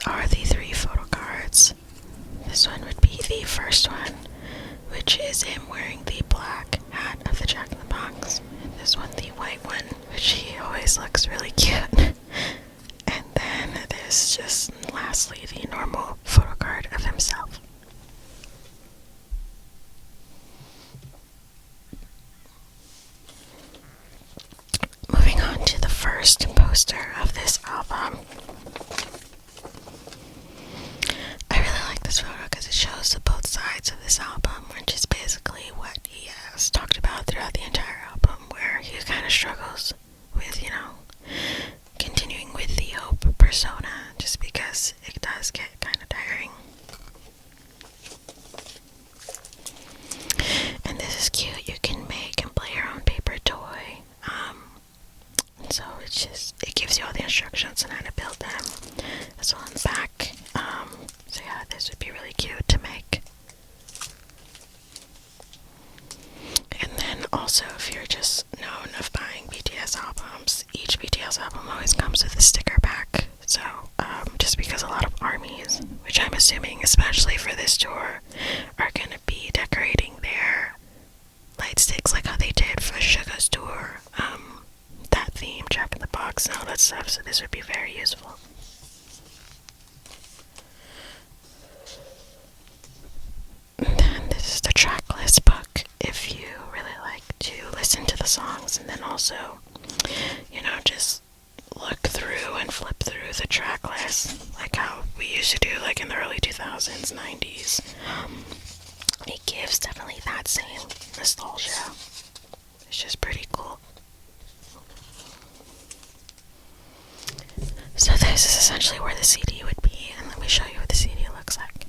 are the three photo cards. This one would be the first one, which is him wearing the black hat of the Jack in the Box. And this one, the white one, which he always looks really cute. And then there's just lastly the normal photo card of himself. Moving on to the first poster of this album. I really like this photo because it shows both sides of this album, which is basically what he has talked about throughout the entire album, where he kind of struggles with, continuing with the hope persona, just because it does get kind of tiring. And this is cute. You can make and play your own paper toy. So it gives you all the instructions on how to build them. As well in the back. So yeah, this would be really cute to make. And then also, if you're just known of buying BTS albums, each BTS album always comes with a sticker pack. So, just because a lot of ARMYs, which I'm assuming, especially for this tour, are gonna be decorating their light sticks like how they did for Suga's tour. That theme, Jack in the Box, and all that stuff, so this would be very useful. And then this is the track list book, if you really like to listen to the songs, and then also, just look through and flip through the track list, like how we used to do, like in the early 2000s, 90s. It gives definitely that same nostalgia. It's just pretty cool. So this is essentially where the CD would be, and let me show you what the CD looks like.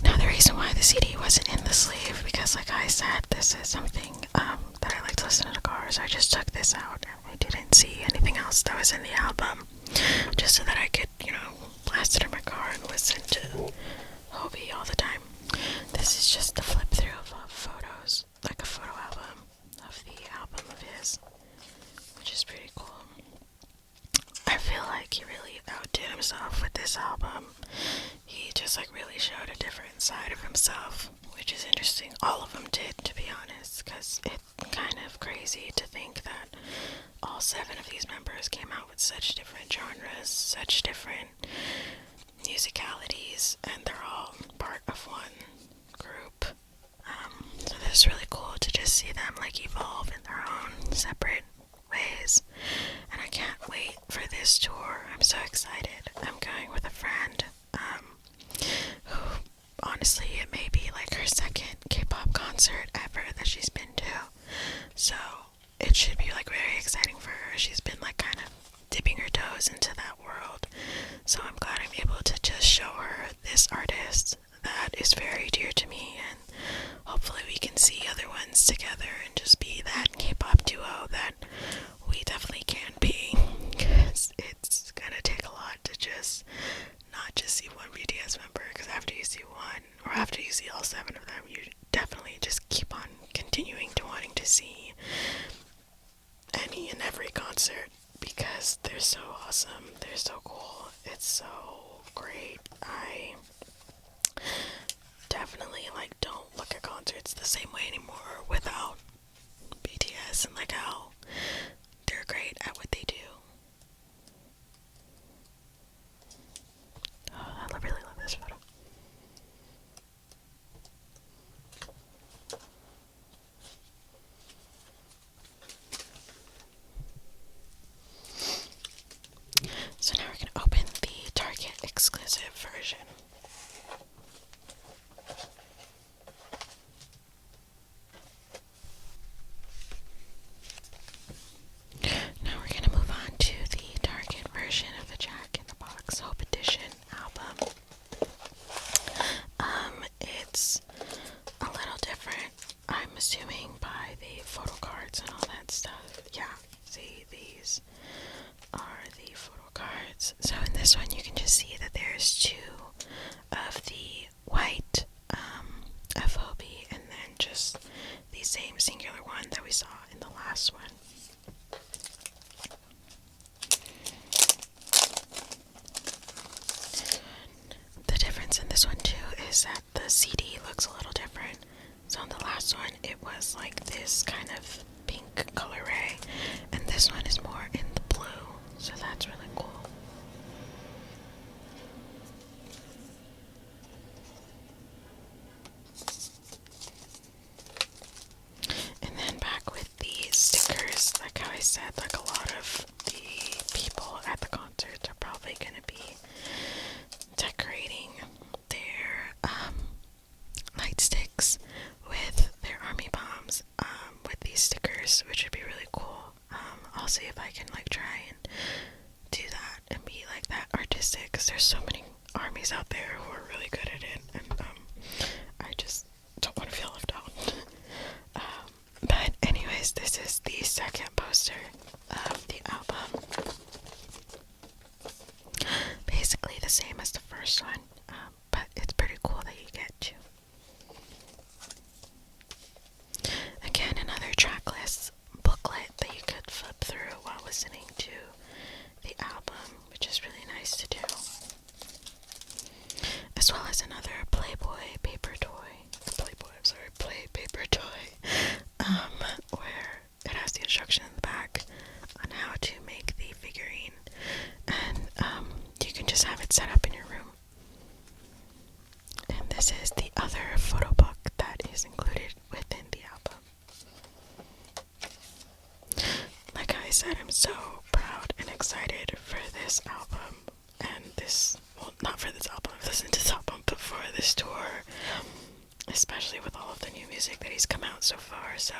Now the reason why the CD wasn't in the sleeve, because like I said, this is something that I like to listen to in the car, so I just took this out and I didn't see anything else that was in the album, just so that I could, blast it in my car and listen to Hobie all the time. This is just the flip through of photos, like a photo album of the album of his, which is pretty cool. I feel like he really outdid himself with this album. He just really showed a different side of himself, which is interesting. All of them did, to be honest, because it's kind of crazy to think that all 7 of these members came out with such different genres, such different musicalities, and they're all part of one group. So it's really cool to just see them evolve in their own separate ways. And I can't wait for this tour. I'm so excited. I'm going with a friend who, honestly, it may be her second K-pop concert ever that she's been to. So it should be very exciting for her. She's been kind of dipping her toes into that world. So I'm glad I'm able to just show her this artist that is very dear to me, and hopefully we can see other ones together and just be that K-pop duo that we definitely can be, because it's gonna take a lot to just not just see one BTS member, because after you see one, or after you see all 7 of them, you definitely just keep on continuing to wanting to see any and every concert, because they're so awesome, they're so cool, it's so great. I definitely don't look at concerts the same way anymore without BTS, and how they're great at what they do. Oh, I really love this photo. So now we're going to open the Target exclusive version same singular one that we saw in the last one. The difference in this one too is that the CD looks a little different. So in the last one it was like this kind of pink color ray, and this one is more in the blue, so that's really cool. And then back with the stickers, like how I said, like a lot of the people at the concerts are probably going to be decorating their light sticks with their army bombs with these stickers, which would be really cool. I'll see if I can like try and do that and be like that artistic, because there's so many armies out there who are really good at it, and I just don't want to feel left out. But anyways, this is the second poster of the album. Basically the same as the first one, but it's pretty cool that you get to. Again, another tracklist booklet that you could flip through while listening to the album, which is really nice to do. As well as another Playboy paper toy. Play paper toy. Where it has the instruction in the back on how to make the figurine. And you can just have it set up in your room. And this is the other photo book that is included within the album. Like I said, I'm so proud and excited for this album. And this, well, not for this album, I've listened to this album, but for this tour. Especially with all of the new music that he's come out so far. So,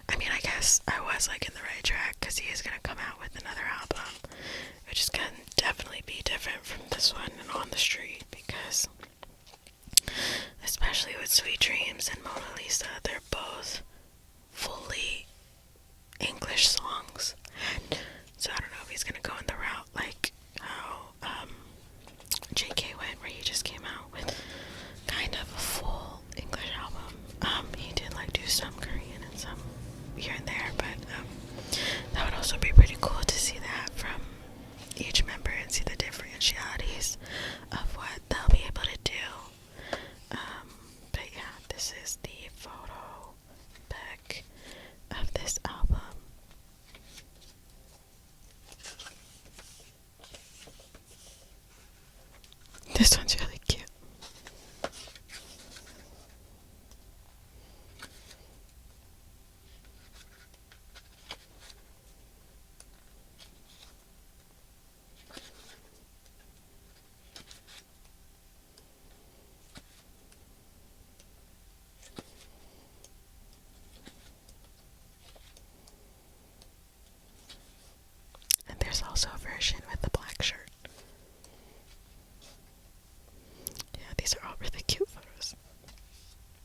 I mean, I guess I was like in the right track, because he is going to come out with another album, which is going to definitely be different from this one and On the Street, because especially with Sweet Dreams and Mona Lisa, they're both fully English songs. So I don't know if he's going to go in the route like how JK went, where he just came out with kind of a full English album. He did like do some Korean and some here and there, but that would also be pretty cool to see that from each member and see the differentialities of what they'll be able to do. But yeah, this is the photo back of this album. This one's really cute. And there's also a version with the black shirt. Yeah, these are all really cute photos.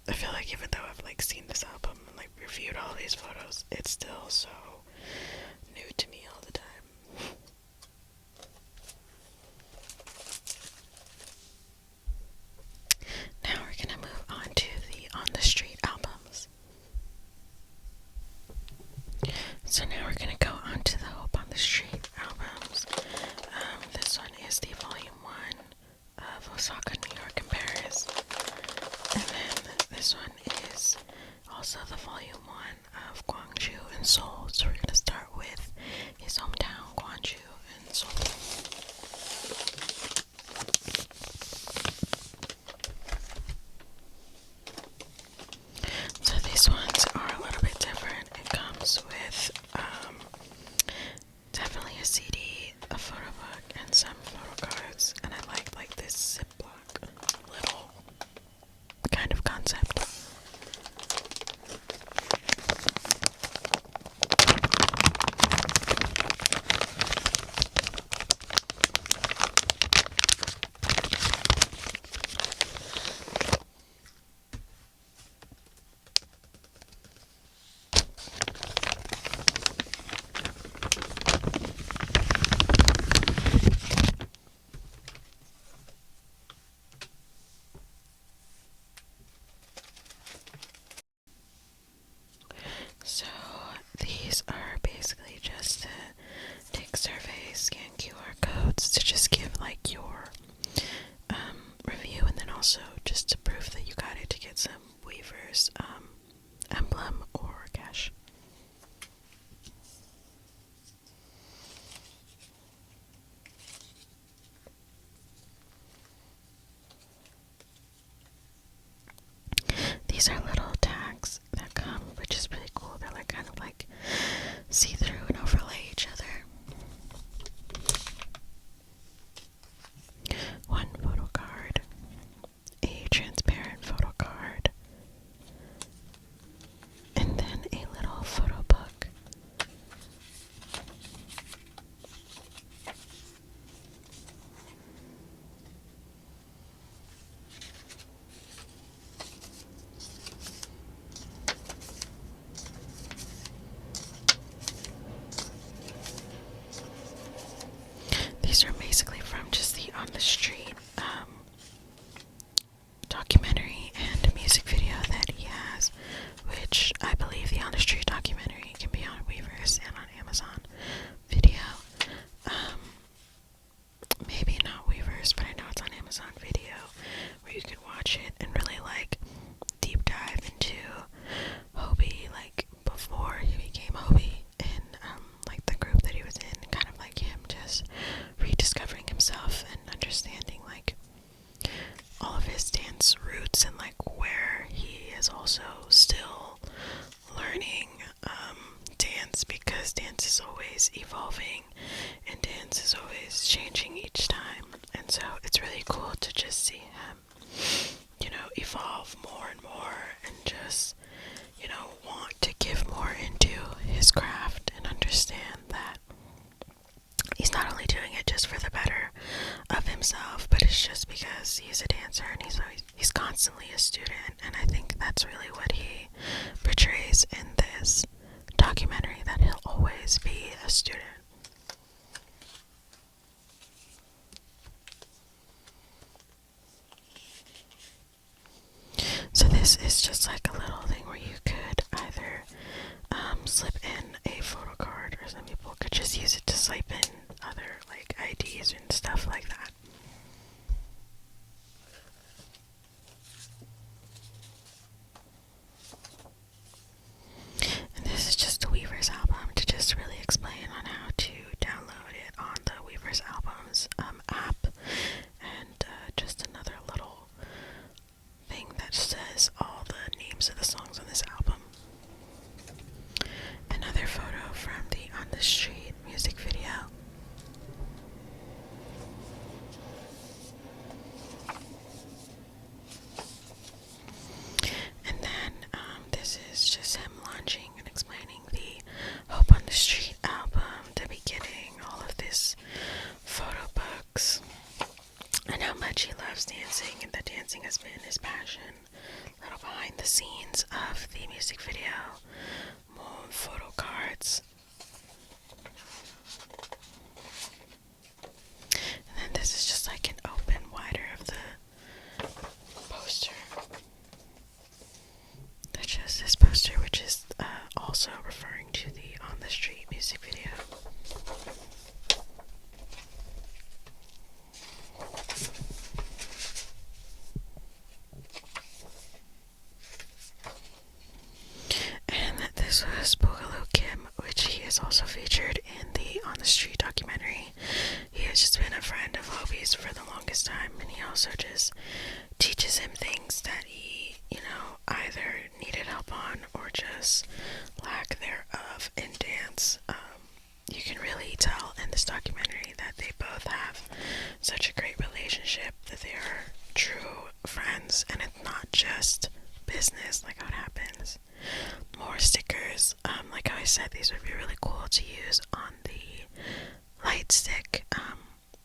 I feel like even though I've like seen this album and like reviewed all these photos, it's still so new to me all the time. Now we're gonna move on to the On the Street albums. So now we're gonna go on to the Hope on the Street albums. This one is the volume 1 of Osaka, New York, and Paris. And then this one is also the volume 1 of Gwangju and Seoul. So we're going to start with his hometown, Gwangju and Seoul. So these ones are a little bit different. It comes with definitely a CD, a photo book, and some photo cards. And I like this Ziploc little kind of concept. just to prove that you got it, to get some Weaver's emblem or cash. These are little tags that come, which is really cool. They're like kind of like see-through and overlay each other. One photo card, a transparent photo card, and then a little photo book. These are basically from just the On the Street documentary and music video that he has, which I believe the On the Street documentary can be on Weavers and on Amazon Video. Maybe not Weavers, but I know it's on Amazon Video, where you can watch it and really like deep dive into Hobie, like before he became Hobie, and like the group that he was in, kind of like him just rediscovering himself and understanding like all of his dance roots, and like where he is also still learning dance, because dance is always evolving and dance is always changing each time. And so it's really cool to just see him, you know, evolve more and more, and just, you know, want to give more into his craft and understand that he's not only doing it just for the better of himself, but it's just because he's a dancer and he's constantly a student. And I think that's really what he portrays in this documentary, that he'll always be a student. So this is just like a little thing where you could either slip in a photo card, or some people could just use it to slip in other like IDs and stuff like that. And this is just the Weavers album, to just really explain on how to download it on the Weavers albums app, and just another little thing that says all the names of the songs on this album. Another photo from the On the Street music video. And then this is just him launching and explaining the Hope on the Street album, the beginning, all of this photo books, and how much he loves dancing, and that dancing has been his passion. A little behind the scenes of the music video, more photo cards. And then this is just like an open wider of the poster. That's just this poster, which is also referring to the On the Street music video. And this was Boogaloo Kim, which he is also featured in the On the Street documentary. He has just been a friend of Hobie's for the longest time, and he also just teaches him things that he, you know, either needed help on or just lack thereof in dance. You can really tell in this documentary that they both have such a great relationship, that they are true friends, and it's not just business like how it happens. More stickers, like how I said, these would be really cool to use on the light stick.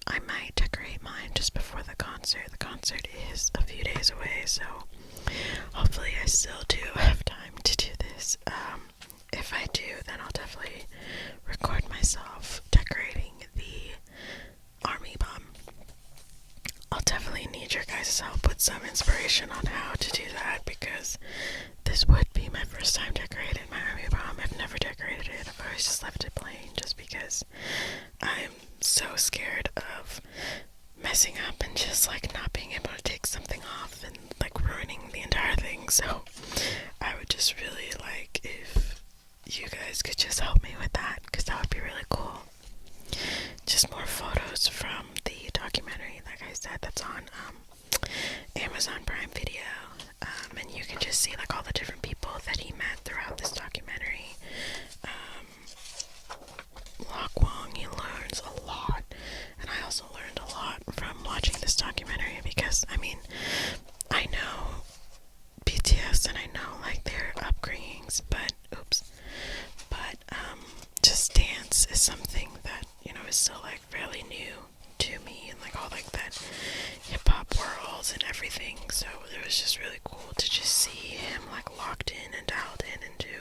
I might decorate mine just before the concert. The concert is a few days away, so hopefully I still do have time to do this. If I do, then I'll definitely record myself decorating the army bomb. I'll definitely need your guys' help with some inspiration on how to do that, because this would be my first time decorating my army bomb. I've never decorated it. I've always just left it plain, just because I'm so scared of messing up and just like not being able to take something off and So I would just really like if you guys could just help me with that, because that would be really cool. Just more photos from the documentary, like I said, that's on Amazon Prime Video. And you can just see like all the different people that he met throughout this documentary. Lock Wong, he learns a lot, and I also learned a lot from watching this documentary, because I mean, I know BTS and I know like their upbringings, but just dance is something that, you know, is still like fairly new to me, and like all like that hip hop worlds and everything. So it was just really cool to just see him like locked in and dialed in into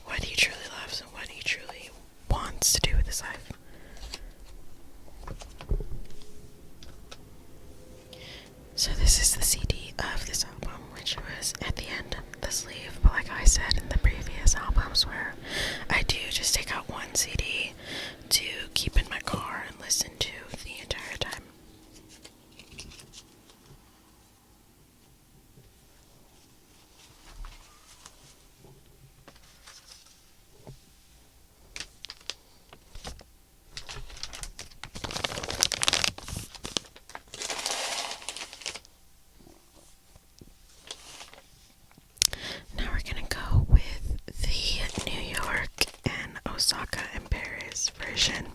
what he truly loves and what he truly wants to do with his life. So this is the CD of this album, which was at the end of the sleeve, but like I said in the previous albums, where I do just take out one CD to keep in my car and listen to the entire time. Now we're gonna go with the New York and Osaka and Paris version.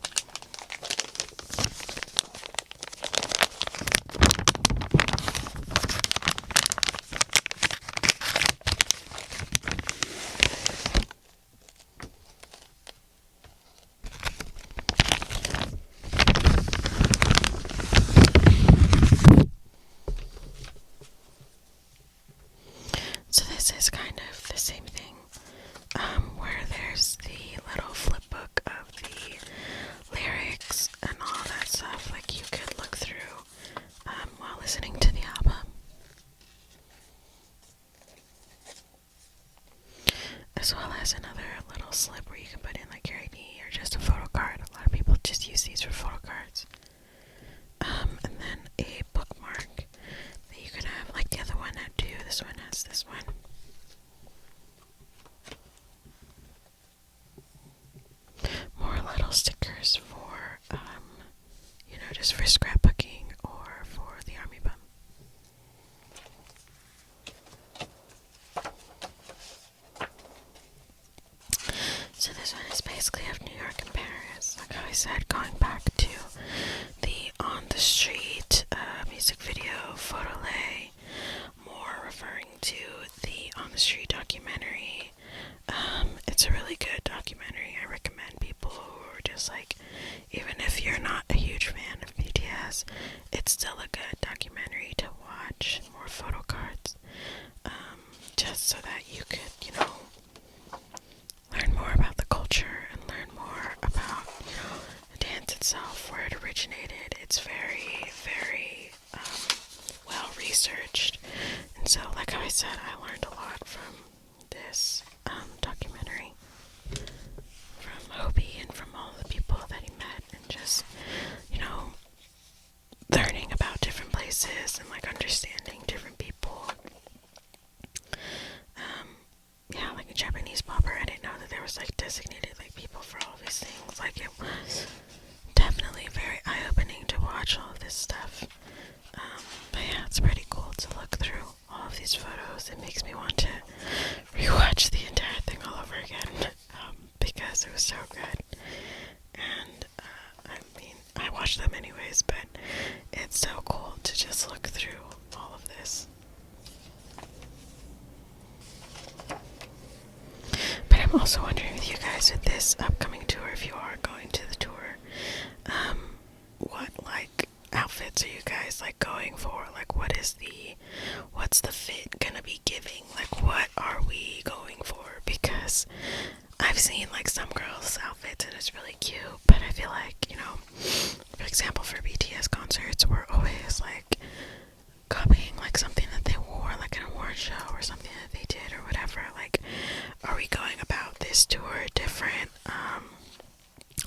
So this is kind of the same thing, where there's the little flip book of the lyrics and all that stuff, like you could look through while listening to the album. As well as another little slip where you can put in like your ID or just a photo card. A lot of people just use these for photo cards. And then a bookmark that you could have, like the other one had two. This one has this one. More little stickers for, you know, just for scrapbooking or for the army bum. So this one is basically of New York and Paris. Like I said, going back to the On the Street music video, photo lay, more referring to the On the Street documentary. It's a really good documentary. I recommend people who are just like, even if you're not a huge fan of BTS, it's still a good documentary to watch. More photo cards, just so that you could, you know, learn more about the culture and learn more about, you know, the dance itself, where it originated. It's very, very well researched, and so like I said, I learned a lot from this documentary, from Hobie and from all the people that he met, and just, you know, learning about different places and like understanding different people. Yeah, like a Japanese popper, I didn't know that there was like designated like people for all these things. Like it was definitely very eye-opening to watch all of this stuff. But yeah, it's pretty cool to look through all of these photos. It makes me want to rewatch the entire thing all over again, because it was so good. And I mean, I watch them anyways, but it's so cool to just look through all of this. But I'm also wondering with you guys, with this upcoming tour, if you are going to the tour, what like outfits are you guys like going for? Like what's the fit gonna be giving? Like what are we going for? Because I've seen like some girls' outfits and it's really cute, but I feel like, you know, for example, for BTS concerts, we're always like copying like something that they wore, like an award show or something that they did or whatever. Like, are we going about this tour different?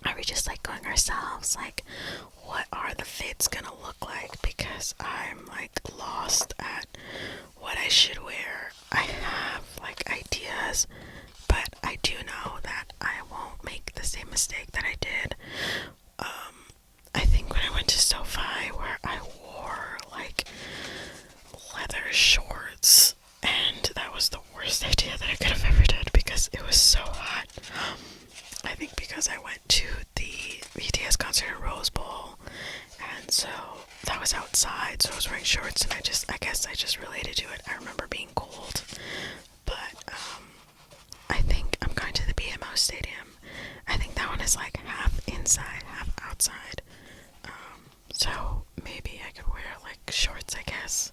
Are we just like going ourselves? Like, what are the fits gonna look like? Because I'm like lost at what I should wear. I mistake that I did. I think when I went to SoFi, where I wore like leather shorts, and that was the worst idea that I could have ever done because it was so hot. I think because I went to the BTS concert in Rose Bowl, and so that was outside, so I was wearing shorts, and I guess I just related to it. I remember being cold, but I think I'm going to the BMO Stadium. I think that one is like half inside, half outside. So maybe I could wear like shorts, I guess.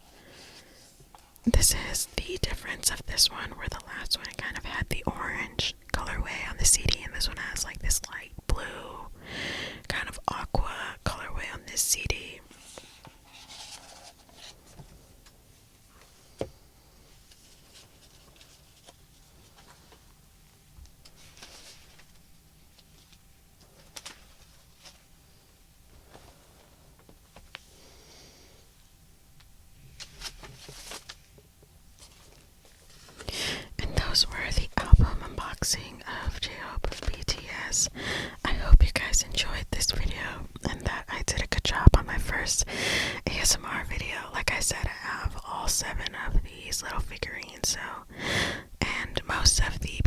This is the difference of this one, where the last one kind of had the orange colorway on the CD, and this one has like this light blue, kind of aqua colorway on this CD. And those were the album unboxing of J-Hope of BTS. I hope you guys enjoyed this video and that I did a good job on my first ASMR video. Like I said, I have all 7 of these little figurines, and most of the